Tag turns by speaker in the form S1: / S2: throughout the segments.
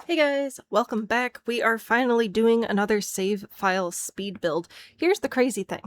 S1: Hey guys, welcome back. We are finally doing another save file speed build. Here's the crazy thing.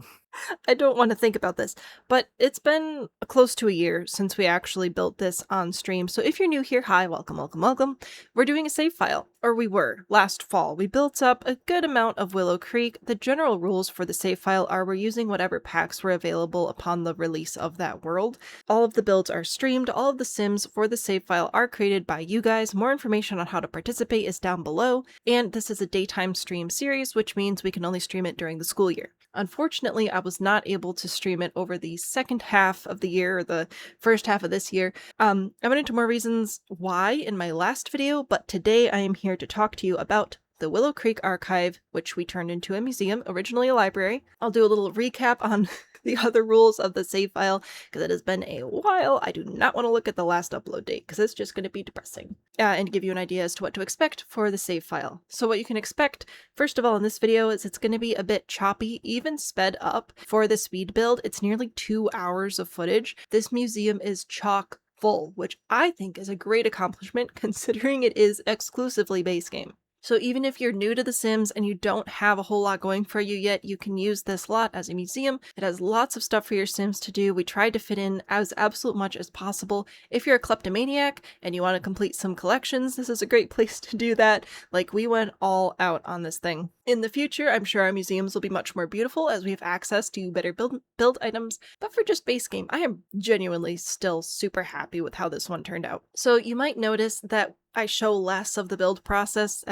S1: I don't want to think about this, but it's been close to a year since we actually built this on stream. So if you're new here, hi, welcome, welcome, welcome. We're doing a save file, or we were last fall. We built up a good amount of Willow Creek. The general rules for the save file are we're using whatever packs were available upon the release of that world. All of the builds are streamed. All of the sims for the save file are created by you guys. More information on how to participate is down below. And this is a daytime stream series, which means we can only stream it during the school year. Unfortunately, I was not able to stream it over the second half of the year, or the first half of this year. I went into more reasons why in my last video, but today I am here to talk to you about the Willow Creek Archive, which we turned into a museum, originally a library. I'll do a little recap on the other rules of the save file, because it has been a while. I do not want to look at the last upload date, because it's just going to be depressing. And give you an idea as to what to expect for the save file. So what you can expect, first of all, in this video is it's going to be a bit choppy, even sped up for the speed build. It's nearly 2 hours of footage. This museum is chock full, which I think is a great accomplishment considering it is exclusively base game. So even if you're new to The Sims and you don't have a whole lot going for you yet, you can use this lot as a museum. It has lots of stuff for your Sims to do. We tried to fit in as absolute much as possible. If you're a kleptomaniac and you want to complete some collections, this is a great place to do that. Like, we went all out on this thing. In the future, I'm sure our museums will be much more beautiful as we have access to better build items, but for just base game, I am genuinely still super happy with how this one turned out. So you might notice that I show less of the build process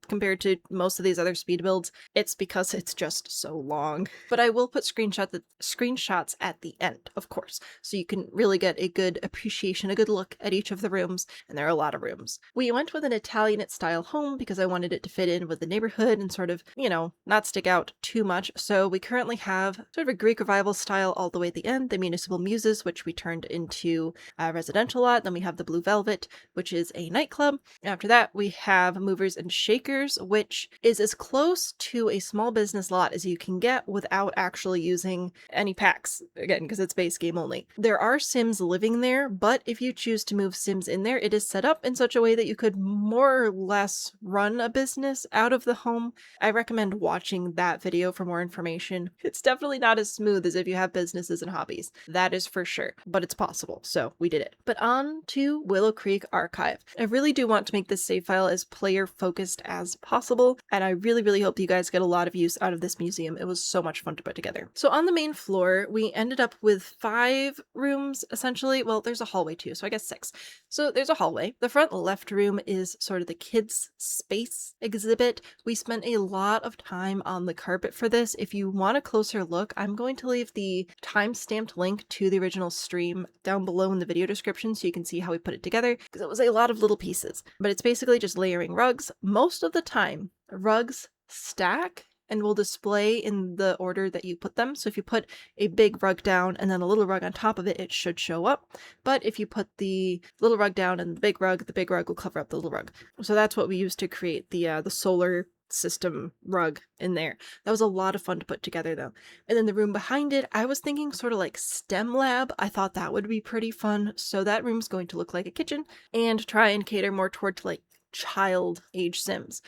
S1: compared to most of these other speed builds. It's because it's just so long. But I will put screenshots at the end, of course, so you can really get a good appreciation, a good look at each of the rooms, and there are a lot of rooms. We went with an Italianate style home because I wanted it to fit in with the neighborhood and sort of, you know, not stick out too much. So we currently have sort of a Greek revival style all the way at the end, the Municipal Muses, which we turned into a residential lot. Then we have the Blue Velvet, which is a nightclub. After that, we have Movers and Shakers, which is as close to a small business lot as you can get without actually using any packs, again, because it's base game only. There are Sims living there, but if you choose to move Sims in there, it is set up in such a way that you could more or less run a business out of the home. I recommend watching that video for more information. It's definitely not as smooth as if you have businesses and hobbies. That is for sure, but it's possible, so we did it. But on to Willow Creek Archive. I really do want to make this save file as player focused as possible, and I really hope you guys get a lot of use out of this museum. It was so much fun to put together. So on the main floor, we ended up with 5 rooms essentially. Well, there's a hallway too, so I guess 6. So there's a hallway. The front left room is sort of the kids' space exhibit. We spent a lot of time on the carpet for this. If you want a closer look, I'm going to leave the time-stamped link to the original stream down below in the video description so you can see how we put it together, because it was a lot of little pieces. But it's basically just layering rugs. Most of the time, rugs stack and will display in the order that you put them. So if you put a big rug down and then a little rug on top of it, it should show up. But if you put the little rug down and the big rug will cover up the little rug. So that's what we used to create the solar system rug in there. That was a lot of fun to put together though. And then the room behind it, I was thinking sort of like STEM lab. I thought that would be pretty fun. So that room's going to look like a kitchen and try and cater more towards like child age Sims.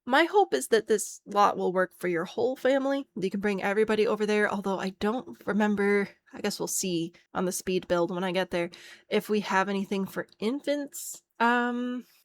S1: My hope is that this lot will work for your whole family. You can bring everybody over there, although I don't remember, I guess we'll see on the speed build when I get there, if we have anything for infants.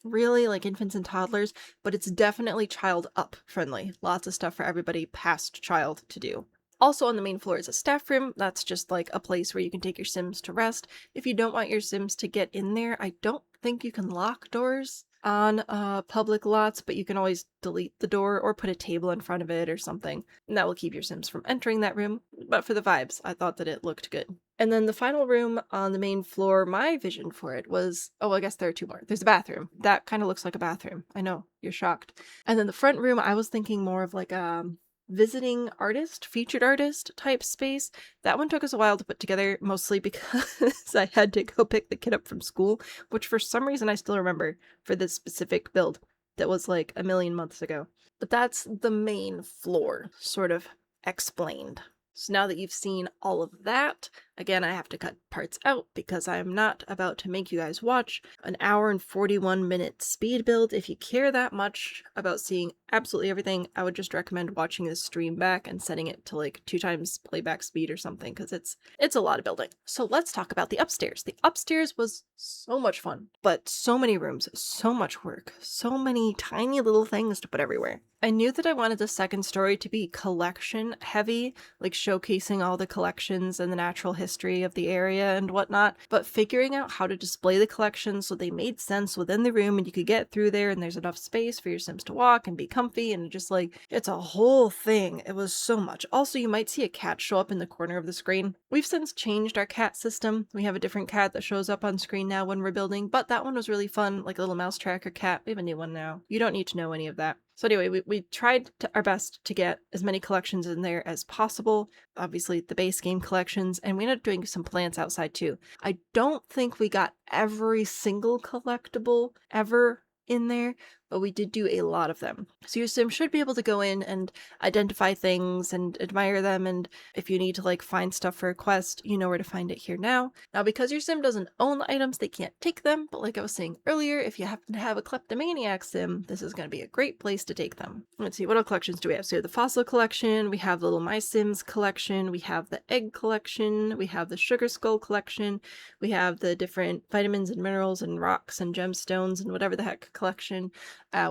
S1: Really, like infants and toddlers, but it's definitely child up friendly. Lots of stuff for everybody past child to do. Also on the main floor is a staff room. That's just like a place where you can take your Sims to rest. If you don't want your Sims to get in there, I don't think you can lock doors on public lots, but you can always delete the door or put a table in front of it or something, and that will keep your Sims from entering that room. But for the vibes, I thought that it looked good. And then the final room on the main floor, my vision for it was, oh, I guess there are 2 more. There's a bathroom. That kind of looks like a bathroom. I know, you're shocked. And then the front room, I was thinking more of like a visiting artist, featured artist type space. That one took us a while to put together, mostly because I had to go pick the kid up from school, which for some reason I still remember for this specific build that was like a million months ago. But that's the main floor, sort of explained. So now that you've seen all of that, Again, I have to cut parts out because I'm not about to make you guys watch an hour and 41-minute speed build. If you care that much about seeing absolutely everything, I would just recommend watching this stream back and setting it to like 2 times playback speed or something, because it's a lot of building. So let's talk about the upstairs. The upstairs was so much fun, but so many rooms, so much work, so many tiny little things to put everywhere. I knew that I wanted the second story to be collection heavy, like showcasing all the collections and the natural history of the area and whatnot, but figuring out how to display the collections so they made sense within the room and you could get through there and there's enough space for your Sims to walk and be comfy, and just like, it's a whole thing. It was so much. Also, you might see a cat show up in the corner of the screen. We've since changed our cat system. We have a different cat that shows up on screen now when we're building, but that one was really fun, like a little mouse tracker cat. We have a new one now. You don't need to know any of that. So anyway, we tried our best to get as many collections in there as possible. Obviously, the base game collections, and we ended up doing some plants outside too. I don't think we got every single collectible ever in there, but we did do a lot of them. So your sim should be able to go in and identify things and admire them, and if you need to like find stuff for a quest, you know where to find it here now. Now, because your sim doesn't own the items, they can't take them, but like I was saying earlier, if you happen to have a kleptomaniac sim, this is going to be a great place to take them. Let's see, what other collections do we have? So we have the fossil collection, we have the little My Sims collection, we have the egg collection, we have the sugar skull collection, we have the different vitamins and minerals and rocks and gemstones and whatever the heck collection.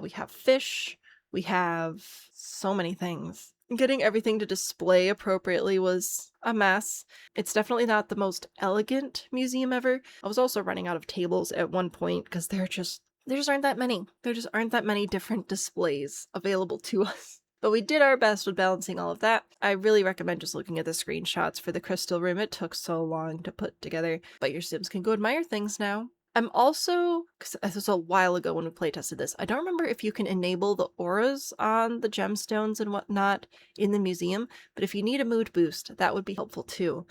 S1: We have fish. We have so many things. Getting everything to display appropriately was a mess. It's definitely not the most elegant museum ever. I was also running out of tables at one point because there just aren't that many. There just aren't that many different displays available to us. But we did our best with balancing all of that. I really recommend just looking at the screenshots for the crystal room. It took so long to put together, but your Sims can go admire things now. I'm also, because this was a while ago when we playtested this, I don't remember if you can enable the auras on the gemstones and whatnot in the museum, but if you need a mood boost, that would be helpful too.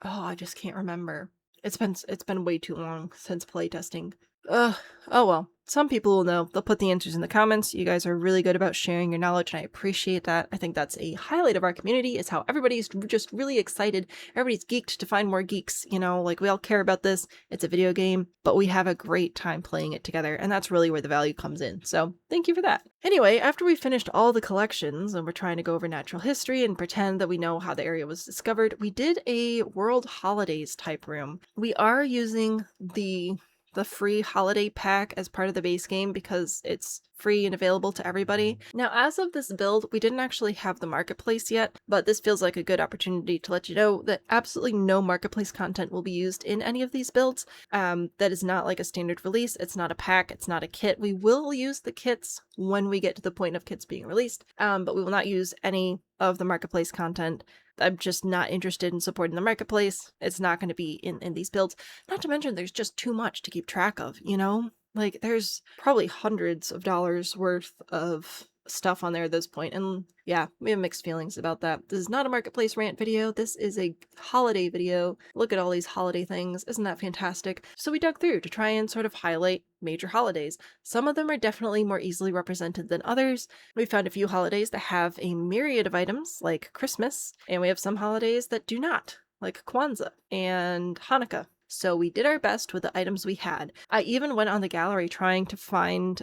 S1: I just can't remember. It's been way too long since playtesting. Oh well. Some people will know. They'll put the answers in the comments. You guys are really good about sharing your knowledge, and I appreciate that. I think that's a highlight of our community, is how everybody's just really excited. Everybody's geeked to find more geeks, you know, like we all care about this. It's a video game, but we have a great time playing it together, and that's really where the value comes in. So thank you for that. Anyway, after we finished all the collections and we're trying to go over natural history and pretend that we know how the area was discovered, we did a World Holidays type room. We are using the free holiday pack as part of the base game because it's free and available to everybody. Now, as of this build, we didn't actually have the marketplace yet, but this feels like a good opportunity to let you know that absolutely no marketplace content will be used in any of these builds. That is not like a standard release. It's not a pack. It's not a kit. We will use the kits when we get to the point of kits being released, but we will not use any of the marketplace content. I'm just not interested in supporting the marketplace. It's not going to be in these builds. Not to mention, there's just too much to keep track of, you know? Like, there's probably hundreds of dollars worth of stuff on there at this point, and yeah, we have mixed feelings about that. This is not a marketplace rant video. This is a holiday video. Look at all these holiday things. Isn't that fantastic? So we dug through to try and sort of highlight major holidays. Some of them are definitely more easily represented than others. We found a few holidays that have a myriad of items, like Christmas, and we have some holidays that do not, like Kwanzaa and Hanukkah. So we did our best with the items we had. I even went on the gallery trying to find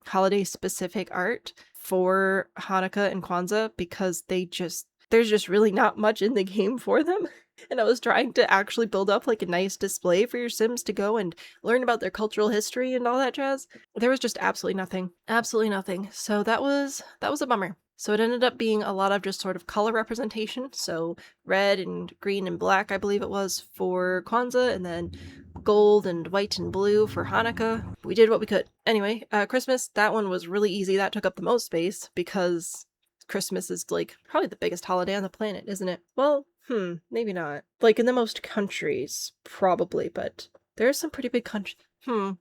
S1: holiday specific art for Hanukkah and Kwanzaa because there's just really not much in the game for them. And I was trying to actually build up like a nice display for your Sims to go and learn about their cultural history and all that jazz. There was just absolutely nothing. Absolutely nothing. So that was a bummer. So it ended up being a lot of just sort of color representation. So red and green and black, I believe it was, for Kwanzaa, and then gold and white and blue for Hanukkah. We did what we could. Anyway, Christmas, that one was really easy. That took up the most space because Christmas is like probably the biggest holiday on the planet, isn't it? Well, maybe not. Like in the most countries, probably, but there are some pretty big countries. Now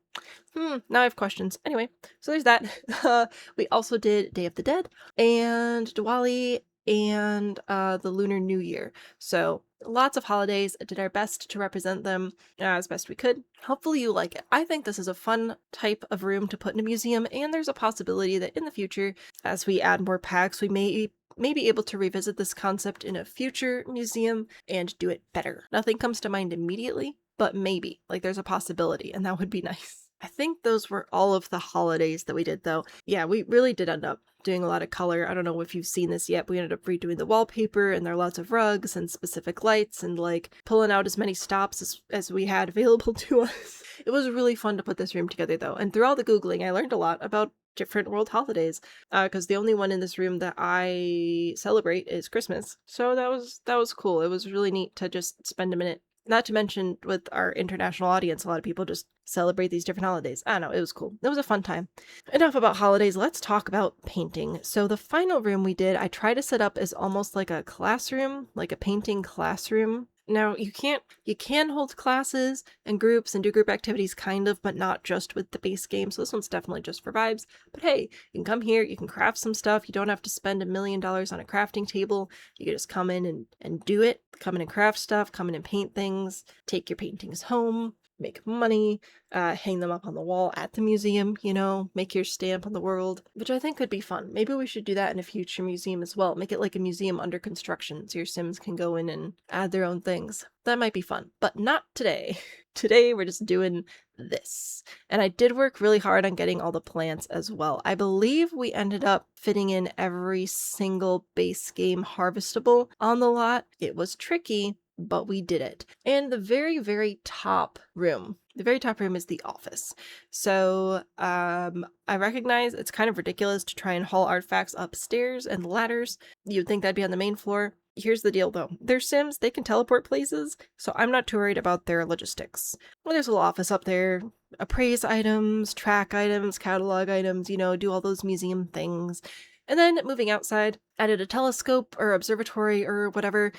S1: I have questions. Anyway, so there's that. We also did Day of the Dead and Diwali and the Lunar New Year. So lots of holidays. I did our best to represent them as best we could. Hopefully you like it. I think this is a fun type of room to put in a museum, and there's a possibility that in the future, as we add more packs, we may may be able to revisit this concept in a future museum and do it better. Nothing comes to mind immediately, but maybe. Like, there's a possibility, and that would be nice. I think those were all of the holidays that we did, though. Yeah, we really did end up doing a lot of color. I don't know if you've seen this yet, but we ended up redoing the wallpaper, and there are lots of rugs and specific lights and like pulling out as many stops as we had available to us. It was really fun to put this room together, though, and through all the Googling, I learned a lot about different world holidays, because the only one in this room that I celebrate is Christmas. So that was cool. It was really neat to just spend a minute. Not to mention, with our international audience, a lot of people just celebrate these different holidays. I don't know, it was cool. It was a fun time. Enough about holidays, let's talk about painting. So the final room we did, I tried to set up as almost like a classroom, like a painting classroom. Now, you can hold classes and groups and do group activities kind of, but not just with the base game. So this one's definitely just for vibes. But hey, you can come here, you can craft some stuff. You don't have to spend $1 million on a crafting table. You can just come in and do it. Come in and craft stuff, come in and paint things, take your paintings home, make money, hang them up on the wall at the museum, you know, make your stamp on the world, which I think could be fun. Maybe we should do that in a future museum as well. Make it like a museum under construction so your Sims can go in and add their own things. That might be fun, but not today. Today we're just doing this. And I did work really hard on getting all the plants as well. I believe we ended up fitting in every single base game harvestable on the lot. It was tricky, but we did it. And the very, very top room is the office. So I recognize it's kind of ridiculous to try and haul artifacts upstairs and ladders. You'd think that'd be on the main floor. Here's the deal though. They're Sims, they can teleport places, so I'm not too worried about their logistics. Well, there's a little office up there. Appraise items, track items, catalog items, you know, do all those museum things. And then moving outside, added a telescope or observatory or whatever,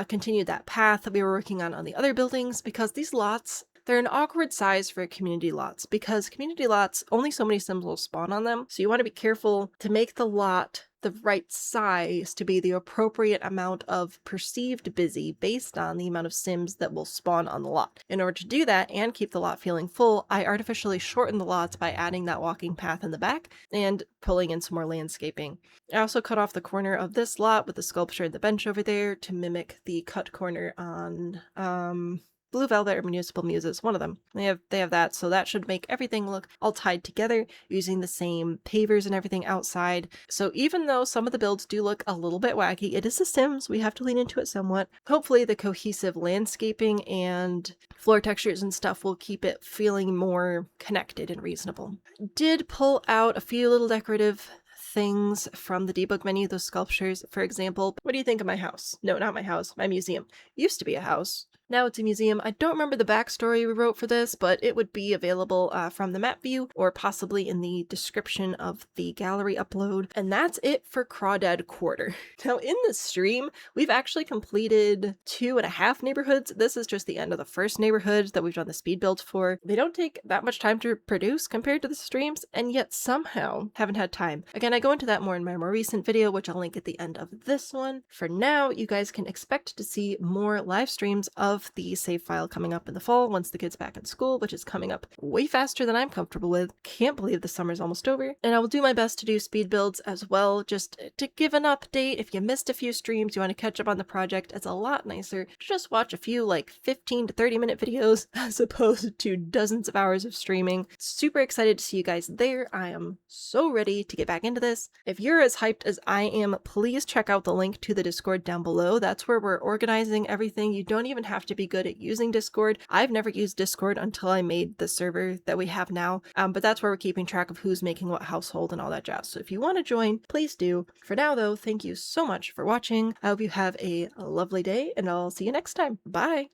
S1: continued that path that we were working on the other buildings, because these lots, they're an awkward size for community lots, because community lots, only so many Sims will spawn on them. So you want to be careful to make the lot the right size to be the appropriate amount of perceived busy based on the amount of Sims that will spawn on the lot. In order to do that and keep the lot feeling full, I artificially shortened the lots by adding that walking path in the back and pulling in some more landscaping. I also cut off the corner of this lot with the sculpture and the bench over there to mimic the cut corner on Blue Velvet or Municipal Muses, one of them. They have that, so that should make everything look all tied together using the same pavers and everything outside. So even though some of the builds do look a little bit wacky, it is The Sims, we have to lean into it somewhat. Hopefully the cohesive landscaping and floor textures and stuff will keep it feeling more connected and reasonable. Did pull out a few little decorative things from the debug menu, those sculptures, for example. What do you think of my house? No, not my house, my museum. Used to be a house. Now it's a museum. I don't remember the backstory we wrote for this, but it would be available from the map view or possibly in the description of the gallery upload. And that's it for Crawdad Quarter. Now in this stream, we've actually completed 2.5 neighborhoods. This is just the end of the first neighborhood that we've done the speed builds for. They don't take that much time to produce compared to the streams, and yet somehow haven't had time. Again, I go into that more in my more recent video, which I'll link at the end of this one. For now, you guys can expect to see more live streams of the save file coming up in the fall once the kids back in school, which is coming up way faster than I'm comfortable with. Can't believe the summer's almost over. And I will do my best to do speed builds as well, just to give an update. If you missed a few streams, you want to catch up on the project, it's a lot nicer to just watch a few like 15 to 30 minute videos as opposed to dozens of hours of streaming. Super excited to see you guys there. I am so ready to get back into this. If you're as hyped as I am, please check out the link to the Discord down below. That's where we're organizing everything. You don't even have to be good at using Discord. I've never used Discord until I made the server that we have now, but that's where we're keeping track of who's making what household and all that jazz. So if you want to join, please do. For now though, thank you so much for watching. I hope you have a lovely day and I'll see you next time. Bye!